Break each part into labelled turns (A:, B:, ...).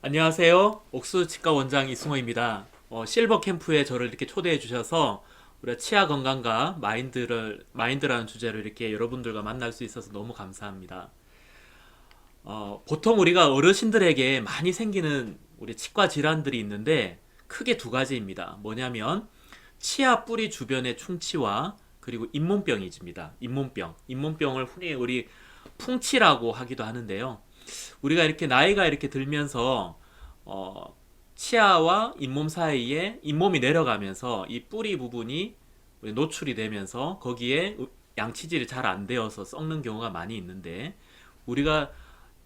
A: 안녕하세요. 옥수치과 원장 이승호입니다. 실버 캠프에 저를 이렇게 초대해 주셔서 우리가 치아 건강과 마인드라는 주제로 이렇게 여러분들과 만날 수 있어서 너무 감사합니다. 보통 우리가 어르신들에게 많이 생기는 우리 치과 질환들이 있는데 크게 두 가지입니다. 뭐냐면 치아 뿌리 주변의 충치와 그리고 잇몸병이집니다. 잇몸병. 잇몸병을 흔히 우리 풍치라고 하기도 하는데요. 우리가 이렇게 나이가 이렇게 들면서 치아와 잇몸 사이에 잇몸이 내려가면서 이 뿌리 부분이 노출이 되면서 거기에 양치질이 잘 안 되어서 썩는 경우가 많이 있는데 우리가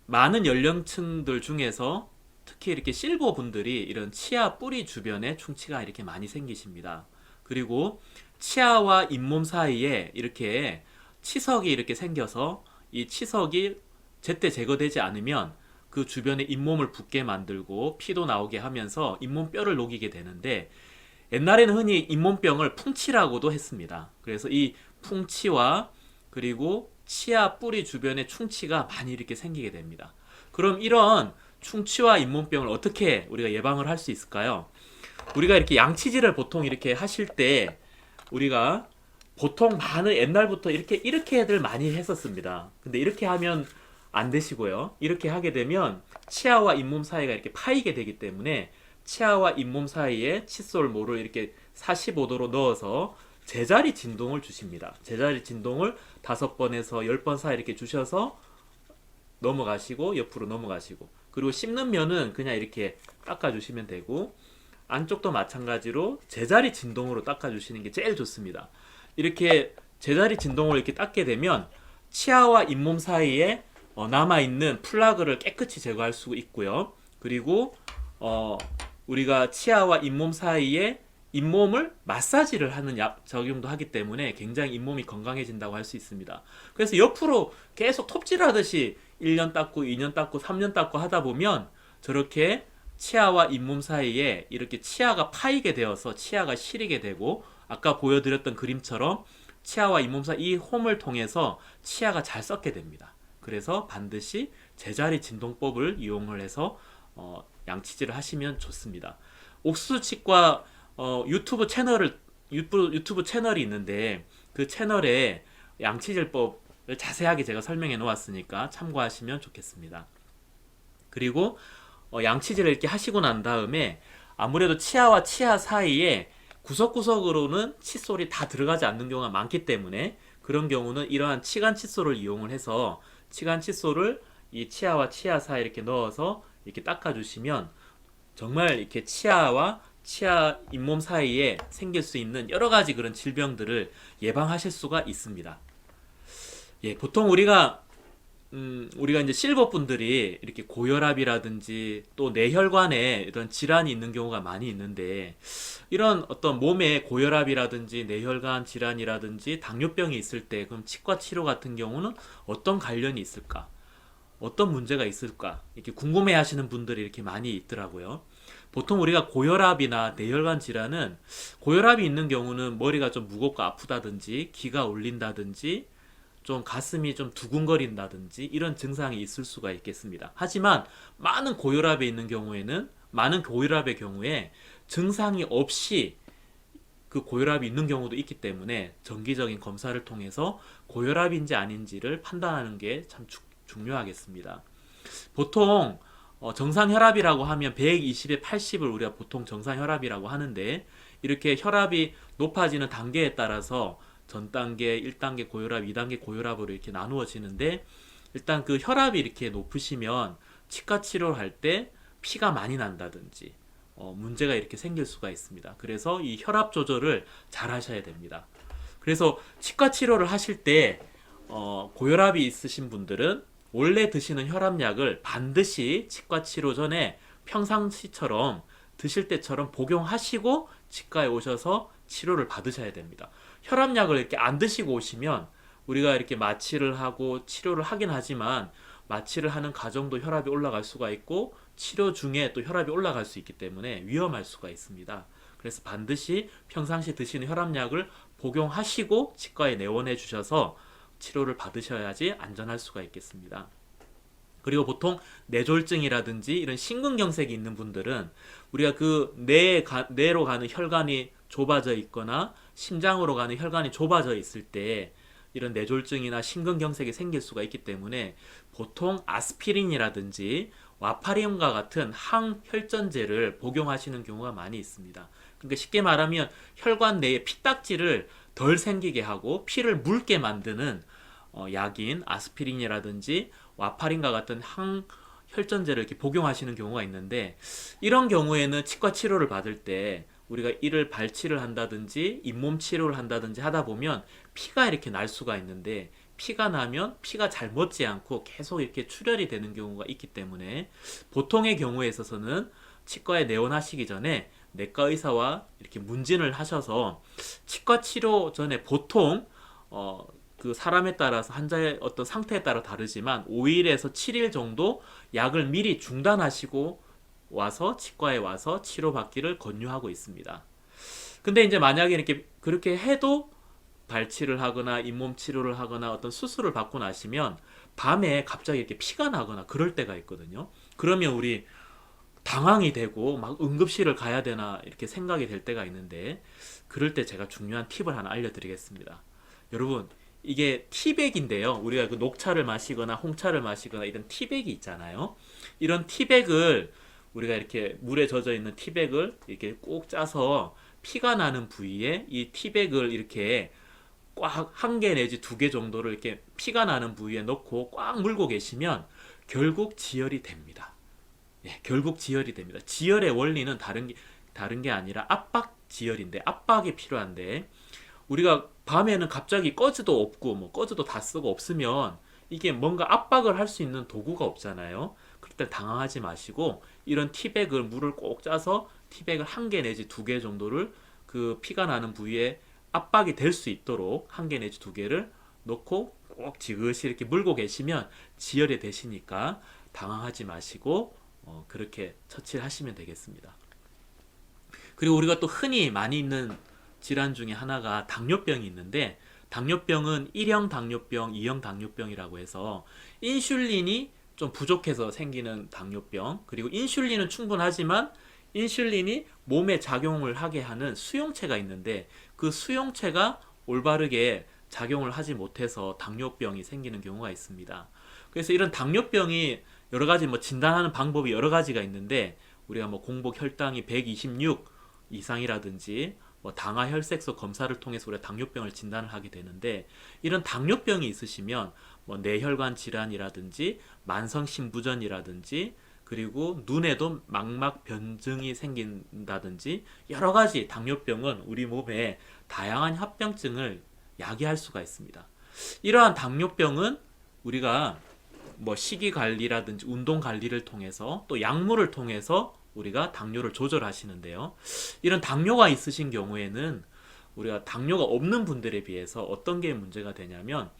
A: 많은 연령층들 중에서 특히 이렇게 실버 분들이 이런 치아 뿌리 주변에 충치가 이렇게 많이 생기십니다. 그리고 치아와 잇몸 사이에 이렇게 치석이 이렇게 생겨서 이 치석이 제때 제거되지 않으면 그 주변에 잇몸을 붓게 만들고 피도 나오게 하면서 잇몸뼈를 녹이게 되는데 옛날에는 흔히 잇몸병을 풍치라고도 했습니다. 그래서 이 풍치와 그리고 치아 뿌리 주변에 충치가 많이 이렇게 생기게 됩니다. 그럼 이런 충치와 잇몸병을 어떻게 우리가 예방을 할 수 있을까요? 우리가 이렇게 양치질을 보통 이렇게 하실 때 우리가 보통 많은 옛날부터 이렇게들 많이 했었습니다. 근데 이렇게 하면 안 되시고요. 이렇게 하게 되면 치아와 잇몸 사이가 이렇게 파이게 되기 때문에 치아와 잇몸 사이에 칫솔모를 이렇게 45도로 넣어서 제자리 진동을 주십니다. 제자리 진동을 5번에서 10번 사이 이렇게 주셔서 넘어가시고 옆으로 넘어가시고 그리고 씹는 면은 그냥 이렇게 닦아주시면 되고 안쪽도 마찬가지로 제자리 진동으로 닦아주시는 게 제일 좋습니다. 이렇게 제자리 진동으로 이렇게 닦게 되면 치아와 잇몸 사이에 남아있는 플라그를 깨끗이 제거할 수 있고요. 그리고 우리가 치아와 잇몸 사이에 잇몸을 마사지를 하는 적용도 하기 때문에 굉장히 잇몸이 건강해진다고 할 수 있습니다. 그래서 옆으로 계속 톱질하듯이 1년 닦고 2년 닦고 3년 닦고 하다 보면 저렇게 치아와 잇몸 사이에 이렇게 치아가 파이게 되어서 치아가 시리게 되고 아까 보여드렸던 그림처럼 치아와 잇몸 사이 이 홈을 통해서 치아가 잘 썩게 됩니다. 그래서 반드시 제자리 진동법을 이용을 해서 양치질을 하시면 좋습니다. 옥수치과 유튜브 채널이 있는데 그 채널에 양치질법을 자세하게 제가 설명해 놓았으니까 참고하시면 좋겠습니다. 그리고 양치질을 이렇게 하시고 난 다음에 아무래도 치아와 치아 사이에 구석구석으로는 칫솔이 다 들어가지 않는 경우가 많기 때문에 그런 경우는 이러한 치간 칫솔을 이용을 해서 치간 칫솔을 이 치아와 치아 사이에 이렇게 넣어서 이렇게 닦아주시면 정말 이렇게 치아와 치아 잇몸 사이에 생길 수 있는 여러 가지 그런 질병들을 예방하실 수가 있습니다. 예, 보통 우리가 이제 실버 분들이 이렇게 고혈압이라든지 또 뇌혈관에 이런 질환이 있는 경우가 많이 있는데 이런 어떤 몸에 고혈압이라든지 뇌혈관 질환이라든지 당뇨병이 있을 때 그럼 치과 치료 같은 경우는 어떤 관련이 있을까? 어떤 문제가 있을까? 이렇게 궁금해 하시는 분들이 이렇게 많이 있더라고요. 보통 우리가 고혈압이나 뇌혈관 질환은 고혈압이 있는 경우는 머리가 좀 무겁고 아프다든지 기가 울린다든지 좀 가슴이 좀 두근거린다든지 이런 증상이 있을 수가 있겠습니다. 하지만 많은 고혈압의 경우에 증상이 없이 그 고혈압이 있는 경우도 있기 때문에 정기적인 검사를 통해서 고혈압인지 아닌지를 판단하는 게 참 중요하겠습니다. 보통 정상 혈압이라고 하면 120에 80을 우리가 보통 정상 혈압이라고 하는데 이렇게 혈압이 높아지는 단계에 따라서 전 단계, 1단계 고혈압, 2단계 고혈압으로 이렇게 나누어지는데 일단 그 혈압이 이렇게 높으시면 치과 치료를 할 때 피가 많이 난다든지 문제가 이렇게 생길 수가 있습니다. 그래서 이 혈압 조절을 잘 하셔야 됩니다. 그래서 치과 치료를 하실 때 고혈압이 있으신 분들은 원래 드시는 혈압약을 반드시 치과 치료 전에 평상시처럼 드실 때처럼 복용하시고 치과에 오셔서 치료를 받으셔야 됩니다. 혈압약을 이렇게 안 드시고 오시면 우리가 이렇게 마취를 하고 치료를 하긴 하지만 마취를 하는 과정도 혈압이 올라갈 수가 있고 치료 중에 또 혈압이 올라갈 수 있기 때문에 위험할 수가 있습니다. 그래서 반드시 평상시 드시는 혈압약을 복용하시고 치과에 내원해 주셔서 치료를 받으셔야지 안전할 수가 있겠습니다. 그리고 보통 뇌졸중이라든지 이런 심근경색이 있는 분들은 우리가 그 뇌로 가는 혈관이 좁아져 있거나 심장으로 가는 혈관이 좁아져 있을 때 이런 뇌졸중이나 심근경색이 생길 수가 있기 때문에 보통 아스피린이라든지 와파리움과 같은 항혈전제를 복용하시는 경우가 많이 있습니다. 그러니까 쉽게 말하면 혈관 내에 피딱지를 덜 생기게 하고 피를 묽게 만드는 약인 아스피린이라든지 와파린과 같은 항혈전제를 이렇게 복용하시는 경우가 있는데, 이런 경우에는 치과 치료를 받을 때 우리가 이를 발치를 한다든지 잇몸 치료를 한다든지 하다 보면 피가 이렇게 날 수가 있는데, 피가 나면 피가 잘 멎지 않고 계속 이렇게 출혈이 되는 경우가 있기 때문에 보통의 경우에 있어서는 치과에 내원하시기 전에 내과 의사와 이렇게 문진을 하셔서 치과 치료 전에 보통 그 사람에 따라서 환자의 어떤 상태에 따라 다르지만 5일에서 7일 정도 약을 미리 중단하시고 와서 치과에 와서 치료받기를 권유하고 있습니다. 근데 이제 만약에 이렇게 그렇게 해도 발치를 하거나 잇몸 치료를 하거나 어떤 수술을 받고 나시면 밤에 갑자기 이렇게 피가 나거나 그럴 때가 있거든요. 그러면 우리 당황이 되고 막 응급실을 가야 되나 이렇게 생각이 될 때가 있는데, 그럴 때 제가 중요한 팁을 하나 알려드리겠습니다. 여러분, 이게 티백인데요. 우리가 그 녹차를 마시거나 홍차를 마시거나 이런 티백이 있잖아요. 이런 티백을 우리가 이렇게 물에 젖어 있는 티백을 이렇게 꼭 짜서 피가 나는 부위에 이 티백을 이렇게 꽉 한 개 내지 두 개 정도를 이렇게 피가 나는 부위에 넣고 꽉 물고 계시면 결국 지혈이 됩니다. 예, 결국 지혈이 됩니다. 지혈의 원리는 다른 게 아니라 압박 지혈인데, 압박이 필요한데 우리가 밤에는 갑자기 꺼즈도 없고 뭐 꺼즈도 다 쓰고 없으면 이게 뭔가 압박을 할 수 있는 도구가 없잖아요. 그럴 때 당황하지 마시고 이런 티백을 물을 꼭 짜서 티백을 한 개 내지 두 개 정도를 그 피가 나는 부위에 압박이 될 수 있도록 한 개 내지 두 개를 넣고 꼭 지그시 이렇게 물고 계시면 지혈이 되시니까 당황하지 마시고 그렇게 처치를 하시면 되겠습니다. 그리고 우리가 또 흔히 많이 있는 질환 중에 하나가 당뇨병이 있는데, 당뇨병은 1형 당뇨병, 2형 당뇨병이라고 해서 인슐린이 좀 부족해서 생기는 당뇨병, 그리고 인슐린은 충분하지만 인슐린이 몸에 작용을 하게 하는 수용체가 있는데 그 수용체가 올바르게 작용을 하지 못해서 당뇨병이 생기는 경우가 있습니다. 그래서 이런 당뇨병이 여러 가지 진단하는 방법이 여러 가지가 있는데, 우리가 공복 혈당이 126 이상이라든지 당화 혈색소 검사를 통해서 우리가 당뇨병을 진단을 하게 되는데, 이런 당뇨병이 있으시면 뇌혈관 질환이라든지 만성 신부전이라든지 그리고 눈에도 망막 변증이 생긴다든지 여러 가지 당뇨병은 우리 몸에 다양한 합병증을 야기할 수가 있습니다. 이러한 당뇨병은 우리가 식이 관리라든지 운동 관리를 통해서 또 약물을 통해서 우리가 당뇨를 조절하시는데요. 이런 당뇨가 있으신 경우에는 우리가 당뇨가 없는 분들에 비해서 어떤 게 문제가 되냐면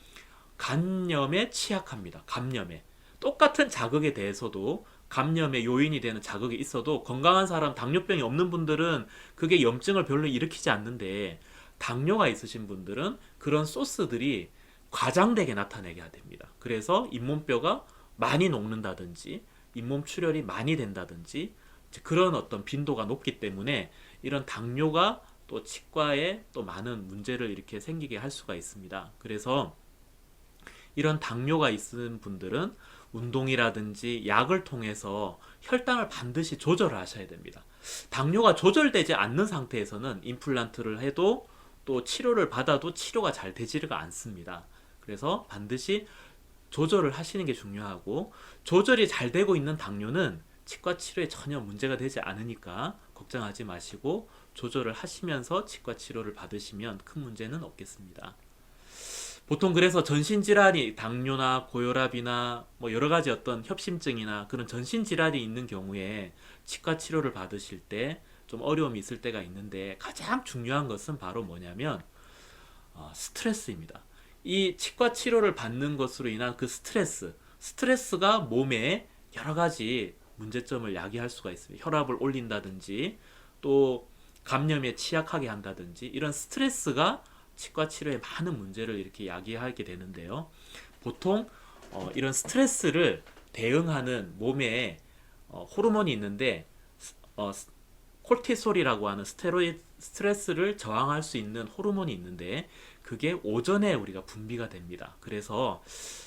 A: 감염에 취약합니다. 감염에. 똑같은 자극에 대해서도 감염의 요인이 되는 자극이 있어도 건강한 사람, 당뇨병이 없는 분들은 그게 염증을 별로 일으키지 않는데, 당뇨가 있으신 분들은 그런 소스들이 과장되게 나타내게 됩니다. 그래서 잇몸뼈가 많이 녹는다든지 잇몸 출혈이 많이 된다든지 그런 어떤 빈도가 높기 때문에 이런 당뇨가 또 치과에 또 많은 문제를 이렇게 생기게 할 수가 있습니다. 그래서 이런 당뇨가 있는 분들은 운동이라든지 약을 통해서 혈당을 반드시 조절을 하셔야 됩니다. 당뇨가 조절되지 않는 상태에서는 임플란트를 해도 또 치료를 받아도 치료가 잘 되지가 않습니다. 그래서 반드시 조절을 하시는 게 중요하고, 조절이 잘 되고 있는 당뇨는 치과 치료에 전혀 문제가 되지 않으니까 걱정하지 마시고 조절을 하시면서 치과 치료를 받으시면 큰 문제는 없겠습니다. 보통 그래서 전신질환이 당뇨나 고혈압이나 여러 가지 어떤 협심증이나 그런 전신질환이 있는 경우에 치과 치료를 받으실 때 좀 어려움이 있을 때가 있는데, 가장 중요한 것은 바로 뭐냐면 스트레스입니다. 이 치과 치료를 받는 것으로 인한 그 스트레스가 몸에 여러 가지 문제점을 야기할 수가 있습니다. 혈압을 올린다든지 또 감염에 취약하게 한다든지 이런 스트레스가 치과 치료에 많은 문제를 이렇게 야기하게 되는데요. 보통 이런 스트레스를 대응하는 몸에 호르몬이 있는데 콜티솔이라고 하는 스트레스를 저항할 수 있는 호르몬이 있는데 그게 오전에 우리가 분비가 됩니다. 그래서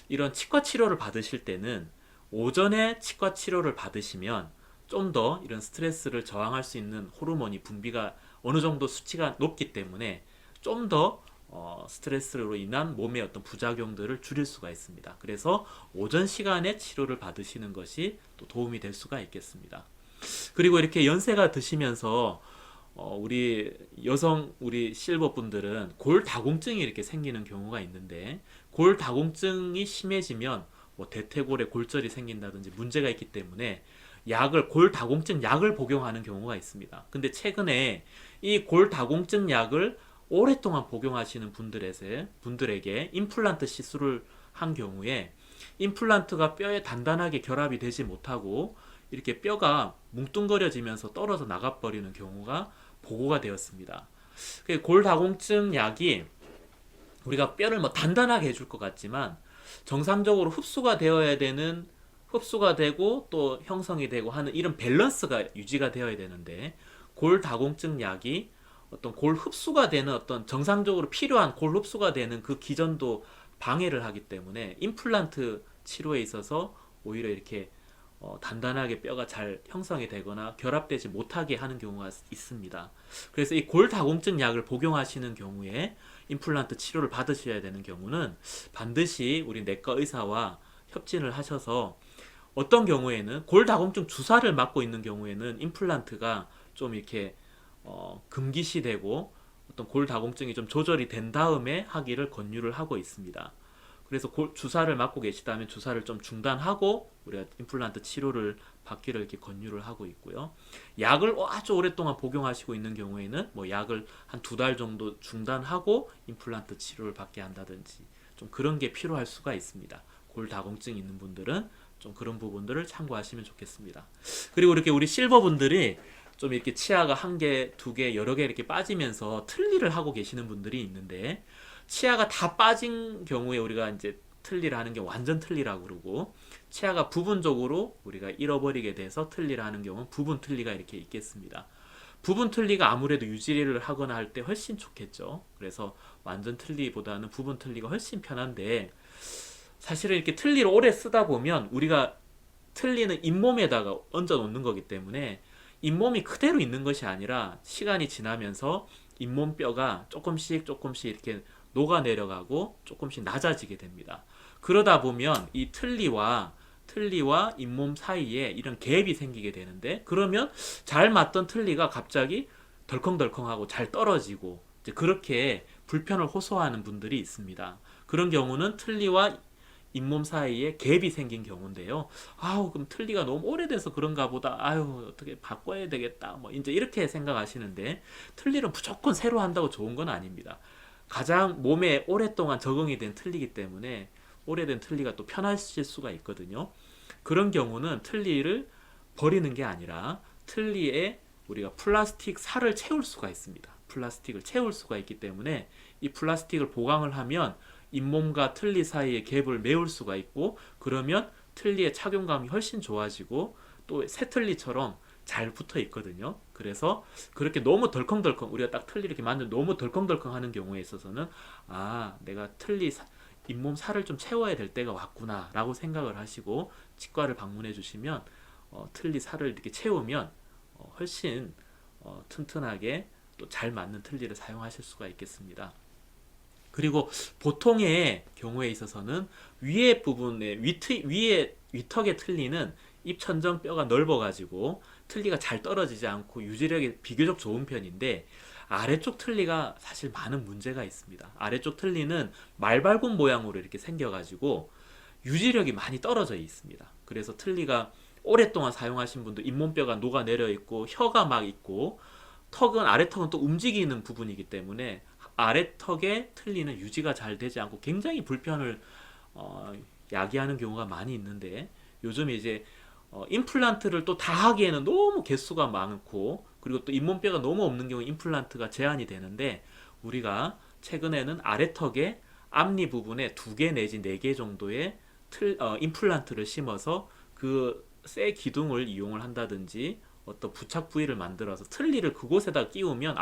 A: 이런 치과 치료를 받으실 때는 오전에 치과 치료를 받으시면 좀 더 이런 스트레스를 저항할 수 있는 호르몬이 분비가 어느 정도 수치가 높기 때문에 좀 더 스트레스로 인한 몸의 어떤 부작용들을 줄일 수가 있습니다. 그래서 오전 시간에 치료를 받으시는 것이 또 도움이 될 수가 있겠습니다. 그리고 이렇게 연세가 드시면서 우리 실버 분들은 골다공증이 이렇게 생기는 경우가 있는데 골다공증이 심해지면 뭐 대퇴골에 골절이 생긴다든지 문제가 있기 때문에 골다공증 약을 복용하는 경우가 있습니다. 근데 최근에 이 골다공증 약을 오랫동안 복용하시는 분들에게 임플란트 시술을 한 경우에 임플란트가 뼈에 단단하게 결합이 되지 못하고 이렇게 뼈가 뭉뚱거려지면서 떨어져 나가버리는 경우가 보고가 되었습니다. 골다공증 약이 우리가 뼈를 뭐 단단하게 해줄 것 같지만 정상적으로 흡수가 되고 또 형성이 되고 하는 이런 밸런스가 유지가 되어야 되는데 골다공증 약이 어떤 골 흡수가 되는 어떤 정상적으로 필요한 골 흡수가 되는 그 기전도 방해를 하기 때문에 임플란트 치료에 있어서 오히려 이렇게 단단하게 뼈가 잘 형성이 되거나 결합되지 못하게 하는 경우가 있습니다. 그래서 이 골다공증 약을 복용하시는 경우에 임플란트 치료를 받으셔야 되는 경우는 반드시 우리 내과 의사와 협진을 하셔서 어떤 경우에는 골다공증 주사를 맞고 있는 경우에는 임플란트가 좀 이렇게 금기시되고 어떤 골다공증이 좀 조절이 된 다음에 하기를 권유를 하고 있습니다. 그래서 주사를 맞고 계시다면 주사를 좀 중단하고 우리가 임플란트 치료를 받기를 이렇게 권유를 하고 있고요. 약을 아주 오랫동안 복용하시고 있는 경우에는 뭐 약을 한 2달 정도 중단하고 임플란트 치료를 받게 한다든지 좀 그런 게 필요할 수가 있습니다. 골다공증 있는 분들은 좀 그런 부분들을 참고하시면 좋겠습니다. 그리고 이렇게 우리 실버 분들이 좀 이렇게 치아가 1개, 2개, 여러 개 이렇게 빠지면서 틀니를 하고 계시는 분들이 있는데 치아가 다 빠진 경우에 우리가 이제 틀니를 하는 게 완전 틀니라고 그러고 치아가 부분적으로 우리가 잃어버리게 돼서 틀니를 하는 경우는 부분 틀니가 이렇게 있겠습니다. 부분 틀니가 아무래도 유지를 하거나 할 때 훨씬 좋겠죠. 그래서 완전 틀니보다는 부분 틀니가 훨씬 편한데 사실은 이렇게 틀니를 오래 쓰다 보면 우리가 틀니는 잇몸에다가 얹어 놓는 거기 때문에 잇몸이 그대로 있는 것이 아니라 시간이 지나면서 잇몸뼈가 조금씩 이렇게 녹아내려가고 조금씩 낮아지게 됩니다. 그러다 보면 이 틀니와 잇몸 사이에 이런 갭이 생기게 되는데 그러면 잘 맞던 틀니가 갑자기 덜컹덜컹하고 잘 떨어지고 이제 그렇게 불편을 호소하는 분들이 있습니다. 그런 경우는 틀니와 잇몸 사이에 갭이 생긴 경우인데요. 그럼 틀니가 너무 오래돼서 그런가 보다. 어떻게 바꿔야 되겠다. 뭐 이제 이렇게 생각하시는데 틀니는 무조건 새로 한다고 좋은 건 아닙니다. 가장 몸에 오랫동안 적응이 된 틀니이기 때문에 오래된 틀니가 또 편하실 수가 있거든요. 그런 경우는 틀니를 버리는 게 아니라 틀니에 우리가 플라스틱 살을 채울 수가 있습니다. 플라스틱을 채울 수가 있기 때문에 이 플라스틱을 보강을 하면 잇몸과 틀니 사이의 갭을 메울 수가 있고 그러면 틀니의 착용감이 훨씬 좋아지고 또 새 틀니처럼 잘 붙어 있거든요. 그래서 그렇게 너무 덜컹덜컹 우리가 딱 틀니 이렇게 만들 너무 덜컹덜컹 하는 경우에 있어서는 내가 잇몸 살을 좀 채워야 될 때가 왔구나 라고 생각을 하시고 치과를 방문해 주시면 틀니 살을 이렇게 채우면 훨씬 튼튼하게 또 잘 맞는 틀니를 사용하실 수가 있겠습니다. 그리고 보통의 경우에 있어서는 위에 부분에 위턱의 틀니는 입천정뼈가 넓어가지고 틀니가 잘 떨어지지 않고 유지력이 비교적 좋은 편인데 아래쪽 틀니가 사실 많은 문제가 있습니다. 아래쪽 틀니는 말발굽 모양으로 이렇게 생겨가지고 유지력이 많이 떨어져 있습니다. 그래서 틀니가 오랫동안 사용하신 분들 잇몸뼈가 녹아내려 있고 혀가 막 있고 아래턱은 또 움직이는 부분이기 때문에 아래턱의 틀니는 유지가 잘 되지 않고 굉장히 불편을 야기하는 경우가 많이 있는데 요즘 이제 임플란트를 또 다 하기에는 너무 개수가 많고 그리고 또 잇몸뼈가 너무 없는 경우 임플란트가 제한이 되는데 우리가 최근에는 아래턱의 앞니 부분에 2개 내지 4개 정도의 임플란트를 심어서 그 쇠 기둥을 이용을 한다든지 어떤 부착 부위를 만들어서 틀니를 그곳에다 끼우면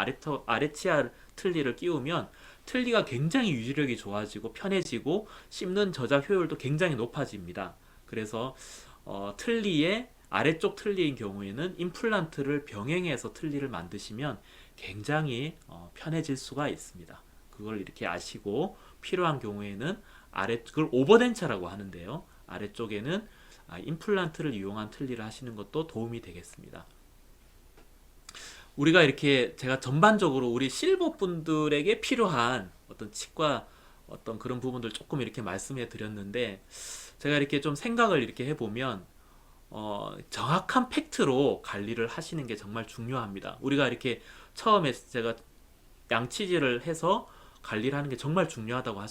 A: 아래 치아 틀니를 끼우면 틀니가 굉장히 유지력이 좋아지고 편해지고 씹는 저작 효율도 굉장히 높아집니다. 그래서 틀니의 아래쪽 틀니인 경우에는 임플란트를 병행해서 틀니를 만드시면 굉장히 편해질 수가 있습니다. 그걸 이렇게 아시고 필요한 경우에는 그걸 오버덴처라고 하는데요. 아래쪽에는 임플란트를 이용한 틀니를 하시는 것도 도움이 되겠습니다. 우리가 이렇게 제가 전반적으로 우리 실버 분들에게 필요한 어떤 치과 어떤 그런 부분들 조금 이렇게 말씀해 드렸는데, 제가 이렇게 좀 생각을 이렇게 해보면 정확한 팩트로 관리를 하시는 게 정말 중요합니다. 우리가 이렇게 처음에 제가 양치질을 해서 관리를 하는 게 정말 중요하다고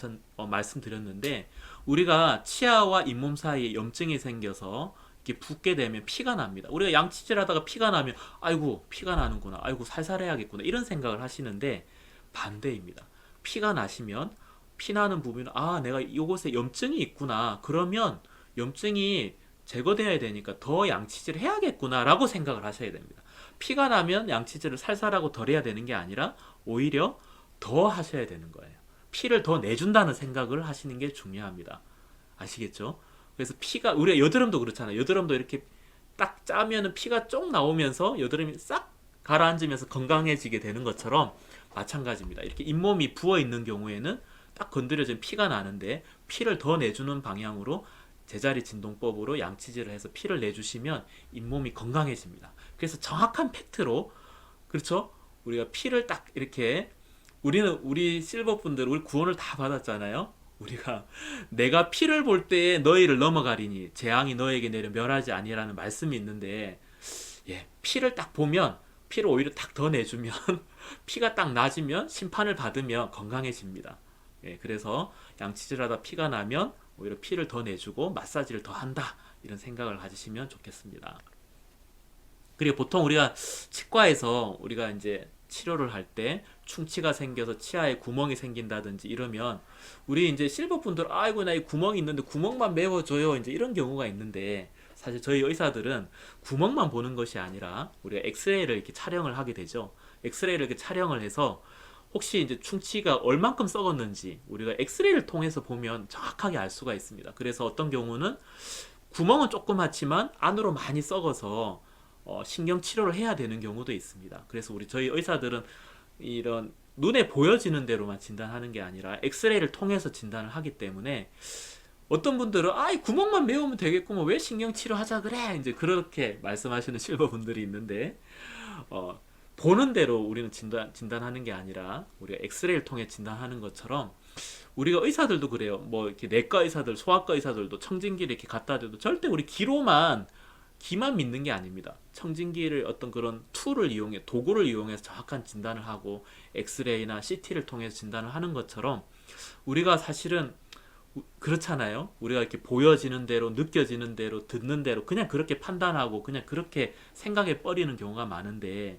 A: 말씀드렸는데, 우리가 치아와 잇몸 사이에 염증이 생겨서 이렇게 붓게 되면 피가 납니다. 우리가 양치질 하다가 피가 나면 아이고 피가 나는구나, 아이고 살살해야겠구나, 이런 생각을 하시는데 반대입니다. 피가 나시면 피 나는 부분은 내가 이곳에 염증이 있구나, 그러면 염증이 제거되어야 되니까 더 양치질을 해야겠구나 라고 생각을 하셔야 됩니다. 피가 나면 양치질을 살살하고 덜 해야 되는 게 아니라 오히려 더 하셔야 되는 거예요. 피를 더 내준다는 생각을 하시는 게 중요합니다. 아시겠죠? 그래서 피가, 우리가 여드름도 그렇잖아요. 여드름도 이렇게 딱 짜면은 피가 쭉 나오면서 여드름이 싹 가라앉으면서 건강해지게 되는 것처럼 마찬가지입니다. 이렇게 잇몸이 부어 있는 경우에는 딱 건드려지면 피가 나는데, 피를 더 내주는 방향으로 제자리 진동법으로 양치질을 해서 피를 내주시면 잇몸이 건강해집니다. 그래서 정확한 팩트로, 그렇죠? 우리가 피를 딱 이렇게, 우리 실버 분들 우리 구원을 다 받았잖아요. 우리가 내가 피를 볼 때에 너희를 넘어가리니 재앙이 너에게 내려 멸하지 아니라는 말씀이 있는데, 피를 딱 보면, 피를 오히려 딱 더 내주면 피가 딱 낮으면, 심판을 받으면 건강해집니다. 그래서 양치질하다 피가 나면 오히려 피를 더 내주고 마사지를 더 한다, 이런 생각을 가지시면 좋겠습니다. 그리고 보통 우리가 치과에서 우리가 이제 치료를 할 때 충치가 생겨서 치아에 구멍이 생긴다든지 이러면, 우리 이제 실버 분들 아이고 나 이 구멍이 있는데 구멍만 메워줘요, 이제 이런 경우가 있는데, 사실 저희 의사들은 구멍만 보는 것이 아니라 우리가 엑스레이를 이렇게 촬영을 하게 되죠. 엑스레이를 이렇게 촬영을 해서 혹시 이제 충치가 얼만큼 썩었는지 우리가 엑스레이를 통해서 보면 정확하게 알 수가 있습니다. 그래서 어떤 경우는 구멍은 조그맣지만 안으로 많이 썩어서 신경 치료를 해야 되는 경우도 있습니다. 그래서 저희 의사들은 이런 눈에 보여지는 대로만 진단하는 게 아니라 엑스레이를 통해서 진단을 하기 때문에, 어떤 분들은 이 구멍만 메우면 되겠구먼, 왜 신경 치료하자 그래, 이제 그렇게 말씀하시는 실버 분들이 있는데, 보는 대로 우리는 진단하는 게 아니라 우리가 엑스레이를 통해 진단하는 것처럼, 우리가 의사들도 그래요. 뭐 이렇게 내과 의사들, 소아과 의사들도 청진기를 이렇게 갖다 대도 절대 우리 귀만 믿는 게 아닙니다. 청진기를 어떤 그런 도구를 이용해서 정확한 진단을 하고 엑스레이나 CT를 통해서 진단을 하는 것처럼, 우리가 사실은 그렇잖아요. 우리가 이렇게 보여지는 대로, 느껴지는 대로, 듣는 대로 그냥 그렇게 판단하고 그냥 그렇게 생각해 버리는 경우가 많은데,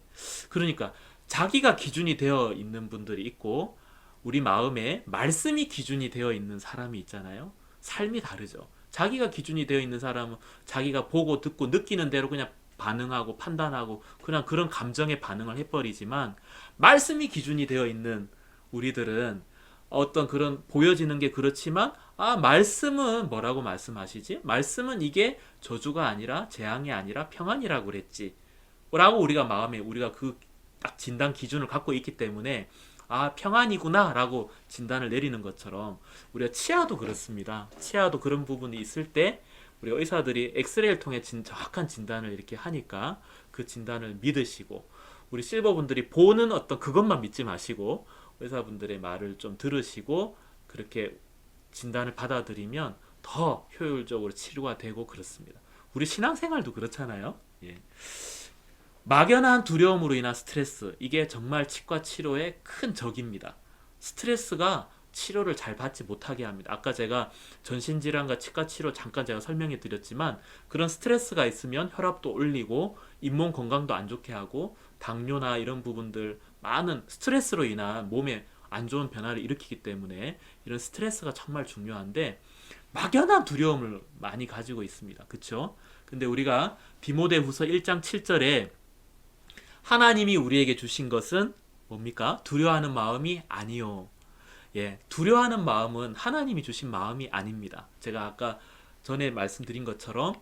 A: 그러니까 자기가 기준이 되어 있는 분들이 있고, 우리 마음에 말씀이 기준이 되어 있는 사람이 있잖아요. 삶이 다르죠. 자기가 기준이 되어 있는 사람은 자기가 보고 듣고 느끼는 대로 그냥 반응하고 판단하고 그냥 그런 감정에 반응을 해버리지만, 말씀이 기준이 되어 있는 우리들은 어떤 그런 보여지는 게 그렇지만, 말씀은 뭐라고 말씀하시지? 말씀은 이게 저주가 아니라 재앙이 아니라 평안이라고 그랬지 라고 우리가 마음에, 우리가 그 딱 진단 기준을 갖고 있기 때문에 평안이구나 라고 진단을 내리는 것처럼, 우리가 치아도 그렇습니다. 치아도 그런 부분이 있을 때 우리 의사들이 엑스레이를 통해 정확한 진단을 이렇게 하니까 그 진단을 믿으시고, 우리 실버분들이 보는 어떤 그것만 믿지 마시고 의사분들의 말을 좀 들으시고 그렇게 진단을 받아들이면 더 효율적으로 치료가 되고 그렇습니다. 우리 신앙생활도 그렇잖아요. 막연한 두려움으로 인한 스트레스, 이게 정말 치과 치료의 큰 적입니다. 스트레스가 치료를 잘 받지 못하게 합니다. 아까 제가 전신질환과 치과 치료 잠깐 제가 설명해 드렸지만, 그런 스트레스가 있으면 혈압도 올리고 잇몸 건강도 안 좋게 하고 당뇨나 이런 부분들, 많은 스트레스로 인한 몸에 안 좋은 변화를 일으키기 때문에 이런 스트레스가 정말 중요한데, 막연한 두려움을 많이 가지고 있습니다. 그렇죠? 근데 우리가 디모데후서 1장 7절에 하나님이 우리에게 주신 것은 뭡니까? 두려워하는 마음이 아니요. 예, 두려워하는 마음은 하나님이 주신 마음이 아닙니다. 제가 아까 전에 말씀드린 것처럼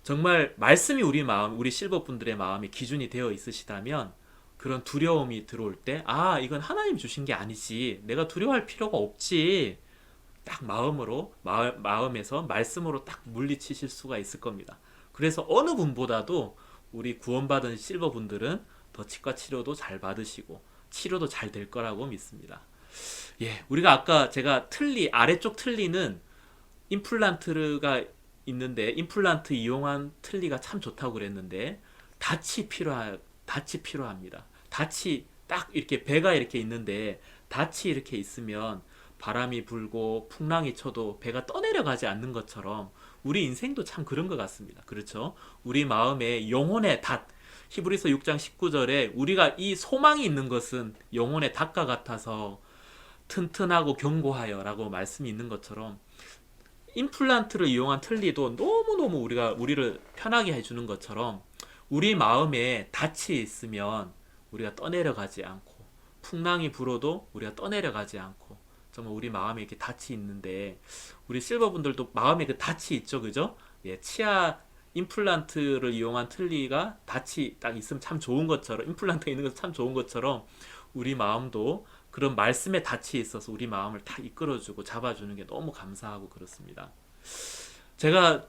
A: 정말 말씀이 우리 마음, 우리 실버분들의 마음이 기준이 되어 있으시다면 그런 두려움이 들어올 때, 아, 이건 하나님 주신 게 아니지. 내가 두려워할 필요가 없지. 딱 마음에서 말씀으로 딱 물리치실 수가 있을 겁니다. 그래서 어느 분보다도 우리 구원받은 실버분들은 더 치과 치료도 잘 받으시고 치료도 잘 될 거라고 믿습니다. 예, 우리가 아까 제가 아래쪽 틀니는 임플란트가 있는데 임플란트 이용한 틀니가 참 좋다고 그랬는데 닻이 필요합니다. 닻이 딱 이렇게 배가 이렇게 있는데 닻이 이렇게 있으면 바람이 불고 풍랑이 쳐도 배가 떠내려가지 않는 것처럼 우리 인생도 참 그런 것 같습니다. 그렇죠? 우리 마음에 영혼의 닻, 히브리서 6장 19절에 우리가 이 소망이 있는 것은 영혼의 닷과 같아서 튼튼하고 견고하여 라고 말씀이 있는 것처럼 임플란트를 이용한 틀니도 너무너무 우리를 편하게 해주는 것처럼 우리 마음에 닻이 있으면 우리가 떠내려가지 않고 풍랑이 불어도 우리가 떠내려가지 않고 정말 우리 마음에 이렇게 닻이 있는데 우리 실버분들도 마음에 그 닻이 있죠, 그죠? 예, 치아 임플란트를 이용한 틀니가 닻이 딱 있으면 참 좋은 것처럼 임플란트가 있는 것은 참 좋은 것처럼 우리 마음도 그런 말씀의 닻이 있어서 우리 마음을 다 이끌어주고 잡아주는 게 너무 감사하고 그렇습니다. 제가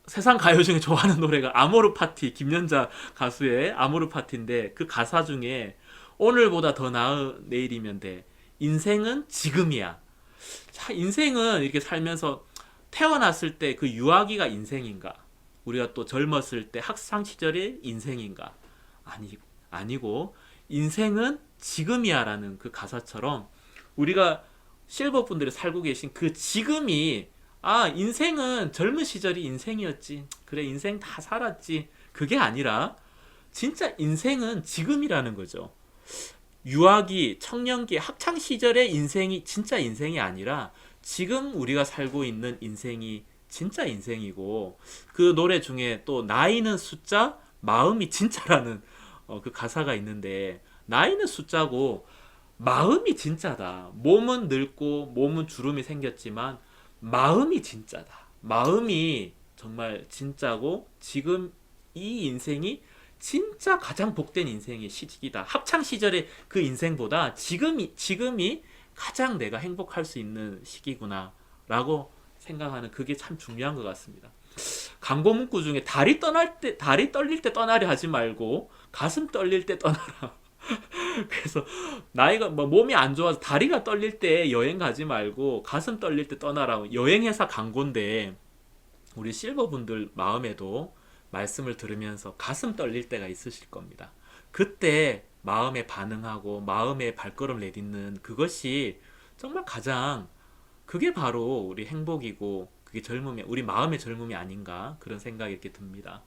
A: 세상 가요 중에 좋아하는 노래가 아모르 파티, 김연자 가수의 아모르 파티인데 그 가사 중에 오늘보다 더 나은 내일이면 돼. 인생은 지금이야. 자, 인생은 이렇게 살면서 태어났을 때 그 유아기가 인생인가? 우리가 또 젊었을 때 학창 시절의 인생인가? 아니고 인생은 지금이야라는 그 가사처럼 우리가 실버분들이 살고 계신 그 지금이 인생은 젊은 시절이 인생이었지. 그래, 인생 다 살았지. 그게 아니라 진짜 인생은 지금이라는 거죠. 유아기, 청년기, 학창 시절의 인생이 진짜 인생이 아니라 지금 우리가 살고 있는 인생이 진짜 인생이고 그 노래 중에 또 나이는 숫자, 마음이 진짜라는 그 가사가 있는데 나이는 숫자고 마음이 진짜다. 몸은 늙고 몸은 주름이 생겼지만 마음이 진짜다. 마음이 정말 진짜고 지금 이 인생이 진짜 가장 복된 인생의 시기다. 학창 시절의 그 인생보다 지금이 가장 내가 행복할 수 있는 시기구나라고 생각하는 그게 참 중요한 것 같습니다. 광고 문구 중에 다리 떨릴 때 떠나려 하지 말고 가슴 떨릴 때 떠나라. 그래서 나이가 몸이 안 좋아서 다리가 떨릴 때 여행 가지 말고 가슴 떨릴 때 떠나라. 여행회사 광고인데 우리 실버분들 마음에도 말씀을 들으면서 가슴 떨릴 때가 있으실 겁니다. 그때 마음에 반응하고 마음에 발걸음 내딛는 그것이 정말 그게 바로 우리 행복이고 그게 우리 마음의 젊음이 아닌가 그런 생각이 이렇게 듭니다.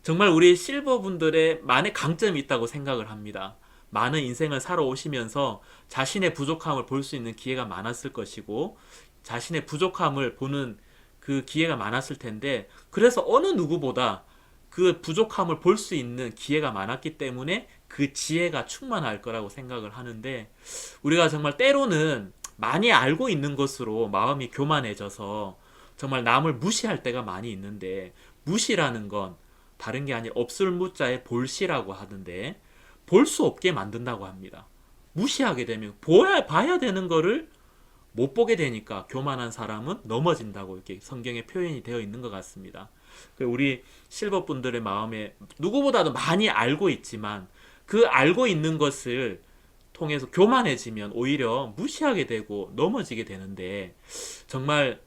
A: 정말 우리 실버분들의 많은 강점이 있다고 생각을 합니다. 많은 인생을 살아오시면서 자신의 부족함을 볼 수 있는 기회가 많았을 것이고 자신의 부족함을 보는 그 기회가 많았을 텐데 그래서 어느 누구보다 그 부족함을 볼 수 있는 기회가 많았기 때문에 그 지혜가 충만할 거라고 생각을 하는데 우리가 정말 때로는 많이 알고 있는 것으로 마음이 교만해져서 정말 남을 무시할 때가 많이 있는데 무시라는 건 다른 게 아니라 없을 무자에 볼시라고 하는데 볼 수 없게 만든다고 합니다. 무시하게 되면 봐야 되는 거를 못 보게 되니까 교만한 사람은 넘어진다고 이렇게 성경에 표현이 되어 있는 것 같습니다. 우리 실버분들의 마음에 누구보다도 많이 알고 있지만 그 알고 있는 것을 통해서 교만해지면 오히려 무시하게 되고 넘어지게 되는데 정말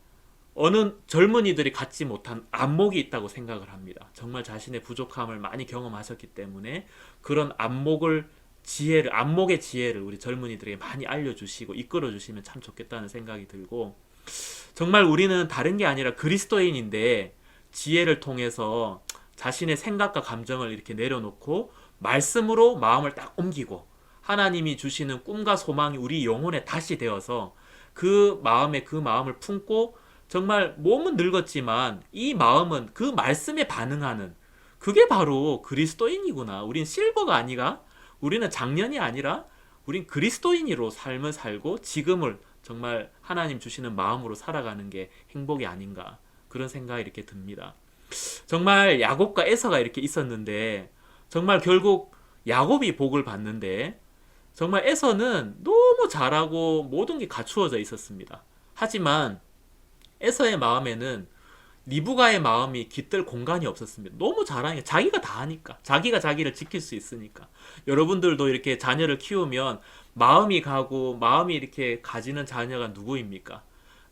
A: 어느 젊은이들이 갖지 못한 안목이 있다고 생각을 합니다. 정말 자신의 부족함을 많이 경험하셨기 때문에 그런 안목의 지혜를 우리 젊은이들에게 많이 알려주시고 이끌어주시면 참 좋겠다는 생각이 들고 정말 우리는 다른 게 아니라 그리스도인인데 지혜를 통해서 자신의 생각과 감정을 이렇게 내려놓고 말씀으로 마음을 딱 옮기고 하나님이 주시는 꿈과 소망이 우리 영혼에 다시 되어서 그 마음을 품고 정말 몸은 늙었지만 이 마음은 그 말씀에 반응하는 그게 바로 그리스도인이구나. 우린 실버가 아니라 우리는 장년이 아니라 우린 그리스도인으로 삶을 살고 지금을 정말 하나님 주시는 마음으로 살아가는 게 행복이 아닌가 그런 생각이 이렇게 듭니다. 정말 야곱과 에서가 이렇게 있었는데 정말 결국 야곱이 복을 받는데 정말 에서는 너무 잘하고 모든 게 갖추어져 있었습니다. 하지만 에서의 마음에는 리브가의 마음이 깃들 공간이 없었습니다. 너무 잘하니까 자기가 다 하니까 자기가 자기를 지킬 수 있으니까 여러분들도 이렇게 자녀를 키우면 마음이 가고 마음이 이렇게 가지는 자녀가 누구입니까?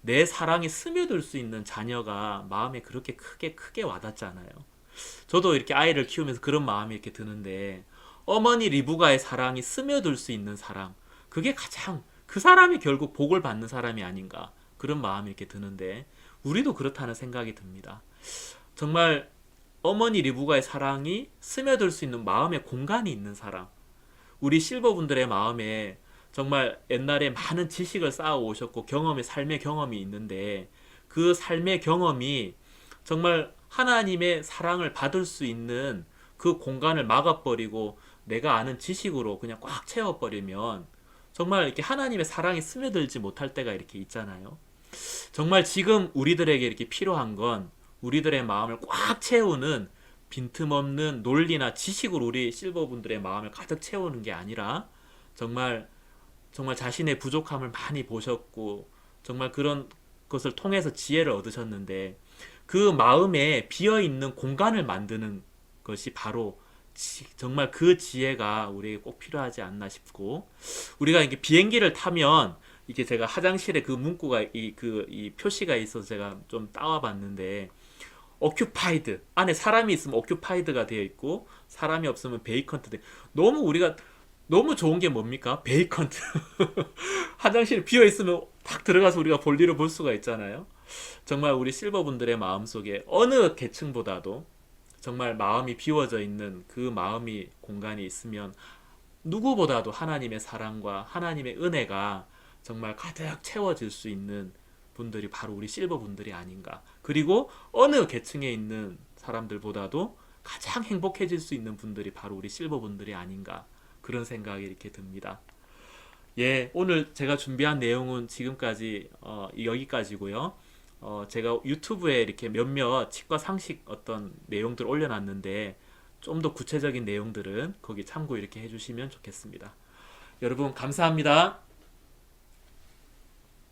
A: 내 사랑이 스며들 수 있는 자녀가 마음에 그렇게 크게 와닿잖아요. 저도 이렇게 아이를 키우면서 그런 마음이 이렇게 드는데 어머니 리브가의 사랑이 스며들 수 있는 사람 그게 가장 그 사람이 결국 복을 받는 사람이 아닌가 그런 마음이 이렇게 드는데 우리도 그렇다는 생각이 듭니다. 정말 어머니 리브가의 사랑이 스며들 수 있는 마음의 공간이 있는 사람 우리 실버분들의 마음에 정말 옛날에 많은 지식을 쌓아 오셨고 삶의 경험이 있는데 그 삶의 경험이 정말 하나님의 사랑을 받을 수 있는 그 공간을 막아버리고 내가 아는 지식으로 그냥 꽉 채워버리면 정말 이렇게 하나님의 사랑이 스며들지 못할 때가 이렇게 있잖아요. 정말 지금 우리들에게 이렇게 필요한 건 우리들의 마음을 꽉 채우는 빈틈없는 논리나 지식으로 우리 실버분들의 마음을 가득 채우는 게 아니라 정말 자신의 부족함을 많이 보셨고 정말 그런 것을 통해서 지혜를 얻으셨는데 그 마음에 비어있는 공간을 만드는 것이 바로 정말 그 지혜가 우리에게 꼭 필요하지 않나 싶고 우리가 이렇게 비행기를 타면 이게 제가 화장실에 그 문구가 이 표시가 있어서 제가 좀 따와봤는데 occupied 안에 사람이 있으면 occupied가 되어 있고 사람이 없으면 vacant 우리가 너무 좋은 게 뭡니까? vacant 화장실이 비어 있으면 딱 들어가서 우리가 볼일을 볼 수가 있잖아요. 정말 우리 실버분들의 마음속에 어느 계층보다도 정말 마음이 비워져 있는 그 마음이 공간이 있으면 누구보다도 하나님의 사랑과 하나님의 은혜가 정말 가득 채워질 수 있는 분들이 바로 우리 실버분들이 아닌가. 그리고 어느 계층에 있는 사람들보다도 가장 행복해질 수 있는 분들이 바로 우리 실버분들이 아닌가. 그런 생각이 이렇게 듭니다. 예, 오늘 제가 준비한 내용은 지금까지 여기까지고요. 제가 유튜브에 이렇게 몇몇 치과 상식 어떤 내용들 올려놨는데 좀 더 구체적인 내용들은 거기 참고 이렇게 해주시면 좋겠습니다. 여러분 감사합니다.